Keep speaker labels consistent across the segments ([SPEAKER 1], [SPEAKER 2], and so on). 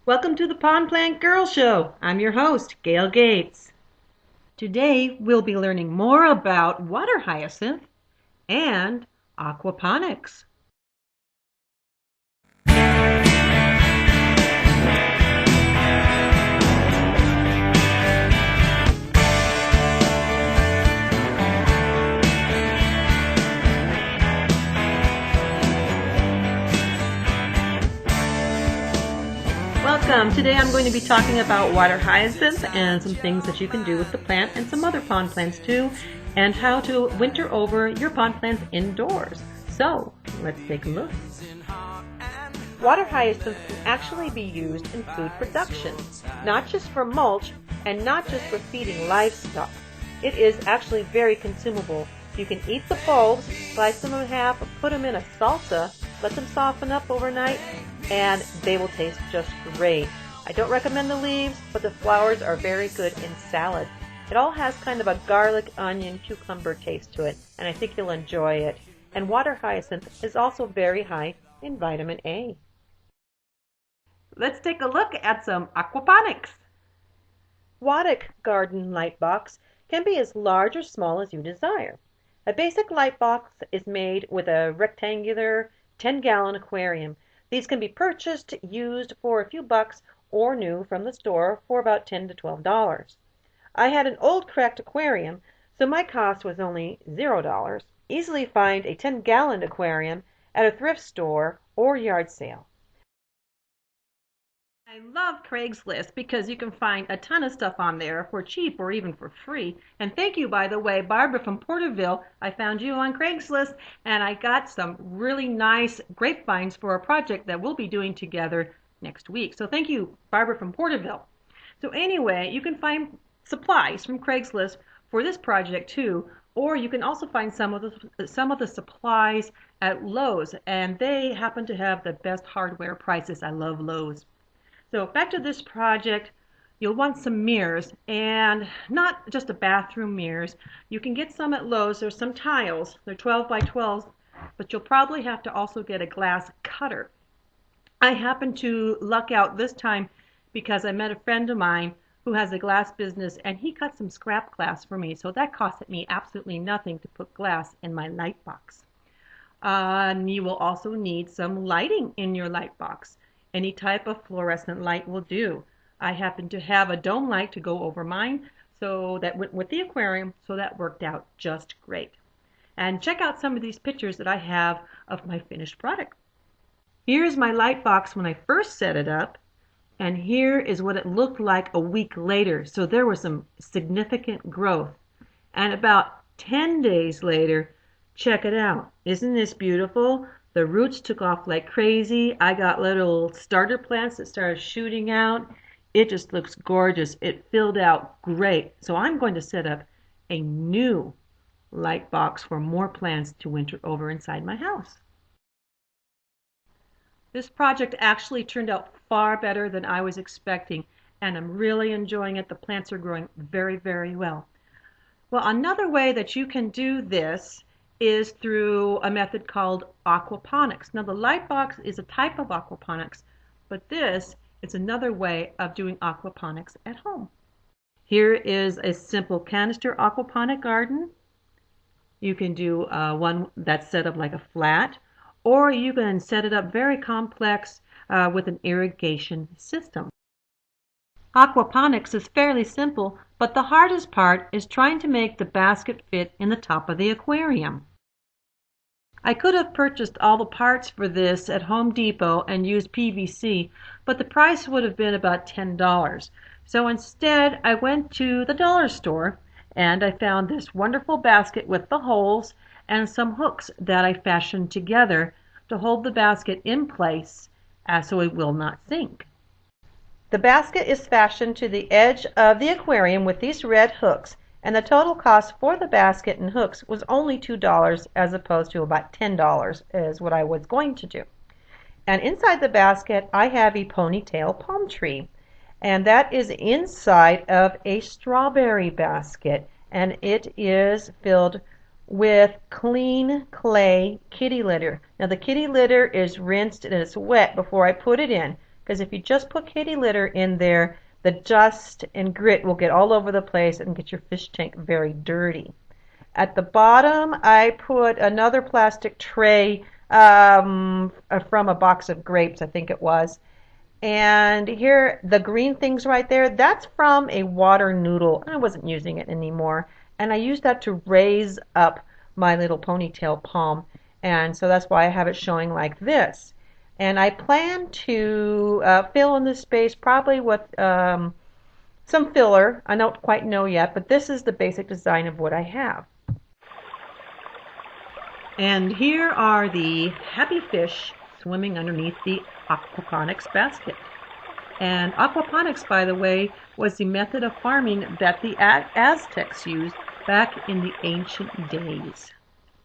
[SPEAKER 1] Welcome to the Pond Plant Girl Show. I'm your host, Gail Gates. Today we'll be learning more about water hyacinth and aquaponics. Welcome. Today I'm going to be talking about water hyacinth and some things that you can do with the plant and some other pond plants too, and how to winter over your pond plants indoors. So let's take a look. Water hyacinth can actually be used in food production, not just for mulch and not just for feeding livestock. It is actually very consumable. You can eat the bulbs, slice them in half, put them in a salsa, let them soften up overnight, and they will taste just great. I don't recommend the leaves, but the flowers are very good in salad. It all has kind of a garlic, onion, cucumber taste to it, and I think you'll enjoy it. And water hyacinth is also very high in vitamin A. Let's take a look at some aquaponics. Aquatic garden light box can be as large or small as you desire. A basic light box is made with a rectangular 10-gallon aquarium. These can be purchased, used for a few bucks, or new from the store for about $10 to $12. I had an old cracked aquarium, so my cost was only $0. Easily find a 10-gallon aquarium at a thrift store or yard sale. I love Craigslist because you can find a ton of stuff on there for cheap or even for free. And thank you, by the way, Barbara from Porterville. I found you on Craigslist and I got some really nice grapevines for a project that we'll be doing together next week. So thank you, Barbara from Porterville. So anyway, you can find supplies from Craigslist for this project too, or you can also find some of the supplies at Lowe's, and they happen to have the best hardware prices. I love Lowe's. So back to this project, you'll want some mirrors, and not just a bathroom mirrors. You can get some at Lowe's. There's some tiles. They're 12 by 12, but you'll probably have to also get a glass cutter. I happened to luck out this time because I met a friend of mine who has a glass business, and he cut some scrap glass for me, so that costed me absolutely nothing to put glass in my light box. You will also need some lighting in your light box. Any type of fluorescent light will do. I happen to have a dome light to go over mine, so that went with the aquarium, so that worked out just great. And check out some of these pictures that I have of my finished product. Here's my light box when I first set it up, and here is what it looked like a week later. So there was some significant growth. And about 10 days later, check it out. Isn't this beautiful? The roots took off like crazy. I got little starter plants that started shooting out. It just looks gorgeous. It filled out great. So I'm going to set up a new light box for more plants to winter over inside my house. This project actually turned out far better than I was expecting, and I'm really enjoying it. The plants are growing very, very well. Well, another way that you can do this is through a method called aquaponics. Now, the light box is a type of aquaponics, but this is another way of doing aquaponics at home. Here is a simple canister aquaponic garden. You can do one that's set up like a flat, or you can set it up very complex with an irrigation system. Aquaponics is fairly simple, but the hardest part is trying to make the basket fit in the top of the aquarium. I could have purchased all the parts for this at Home Depot and used PVC, but the price would have been about $10. So instead, I went to the dollar store and I found this wonderful basket with the holes and some hooks that I fashioned together to hold the basket in place so it will not sink. The basket is fashioned to the edge of the aquarium with these red hooks, and the total cost for the basket and hooks was only $2 as opposed to about $10 is what I was going to do. And inside the basket I have a ponytail palm tree, and that is inside of a strawberry basket, and it is filled with clean clay kitty litter. Now the kitty litter is rinsed and it's wet before I put it in, because if you just put kitty litter in there, the dust and grit will get all over the place and get your fish tank very dirty. At the bottom, I put another plastic tray from a box of grapes, I think it was. And here, the green things right there, that's from a water noodle. I wasn't using it anymore. And I used that to raise up my little ponytail palm. And so that's why I have it showing like this. And I plan to fill in this space probably with some filler. I don't quite know yet, but this is the basic design of what I have. And here are the happy fish swimming underneath the aquaponics basket. And aquaponics, by the way, was the method of farming that the Aztecs used back in the ancient days.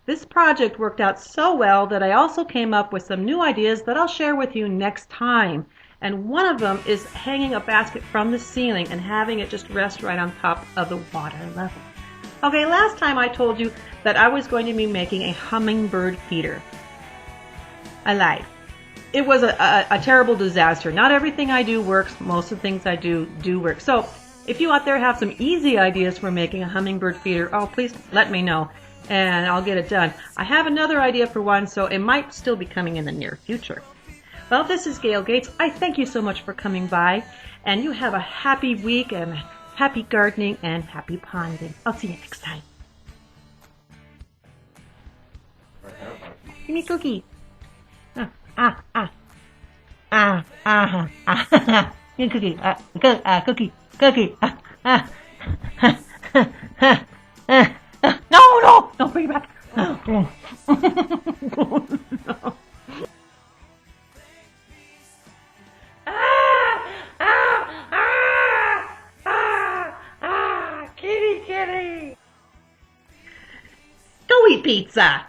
[SPEAKER 1] This project worked out so well that I also came up with some new ideas that I'll share with you next time. And one of them is hanging a basket from the ceiling and having it just rest right on top of the water level. Okay, last time I told you that I was going to be making a hummingbird feeder. I lied. It was a terrible disaster. Not everything I do works. Most of the things I do work. So if you out there have some easy ideas for making a hummingbird feeder, oh, please let me know and I'll get it done. I have another idea for one, so it might still be coming in the near future. Well, this is Gail Gates. I thank you so much for coming by, and you have a happy week and happy gardening and happy ponding. I'll see you next time. Give me a cookie. Give me a cookie. Cookie. No, bring it back. No. Kitty. Go eat pizza.